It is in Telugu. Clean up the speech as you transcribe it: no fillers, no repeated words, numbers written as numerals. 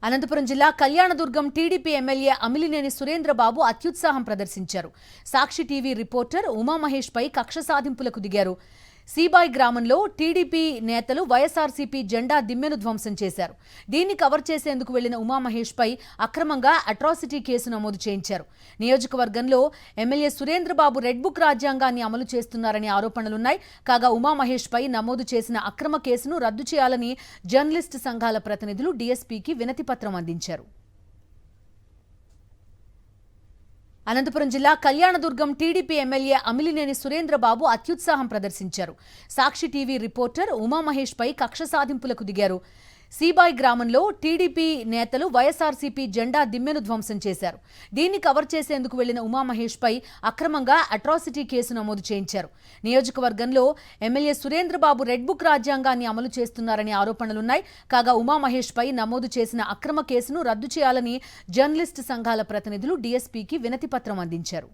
అనంతపురం జిల్లా కళ్యాణదుర్గం టీడీపీ ఎమ్మెల్యే అమిలినేని సురేంద్రబాబు అత్యుత్సాహం ప్రదర్శించారు. సాక్షి టీవీ రిపోర్టర్ ఉమామహేష్ పై కక్ష సాధింపులకు దిగారు. సీబాయ్ గ్రామంలో టీడీపీ నేతలు వైఎస్ఆర్సీపీ జెండా దిమ్మెను ధ్వంసం చేశారు. దీన్ని కవర్ చేసేందుకు వెళ్లిన ఉమామహేష్ పై అక్రమంగా అట్రాసిటీ కేసు నమోదు చేయించారు. నియోజకవర్గంలో ఎమ్మెల్యే సురేంద్రబాబు రెడ్ బుక్ రాజ్యాంగాన్ని అమలు చేస్తున్నారనే ఆరోపణలున్నాయి. కాగా ఉమామహేష్ పై నమోదు చేసిన అక్రమ కేసును రద్దు చేయాలని జర్నలిస్టు సంఘాల ప్రతినిధులు డీఎస్పీకి వినతిపత్రం అందించారు. అనంతపురం జిల్లా కళ్యాణదుర్గం టీడీపీ ఎమ్మెల్యే అమిలినేని సురేంద్రబాబు అత్యుత్సాహం ప్రదర్శించారు. సాక్షి టీవీ రిపోర్టర్ ఉమామహేష్ పై కక్ష సాధింపులకు దిగారు. సీబాయ్ గ్రామంలో టీడీపీ నేతలు వైఎస్ఆర్సీపీ జెండా దిమ్మెను ధ్వంసం చేశారు. దీన్ని కవర్ చేసేందుకు వెళ్లిన ఉమామహేష్ పై అక్రమంగా అట్రాసిటీ కేసు నమోదు చేయించారు. నియోజకవర్గంలో ఎమ్మెల్యే సురేంద్రబాబు రెడ్ బుక్ రాజ్యాంగాన్ని అమలు చేస్తున్నారనే ఆరోపణలున్నాయి. కాగా ఉమామహేష్ పై నమోదు చేసిన అక్రమ కేసును రద్దు చేయాలని జర్నలిస్టు సంఘాల ప్రతినిధులు డీఎస్పీకి వినతిపత్రం అందించారు.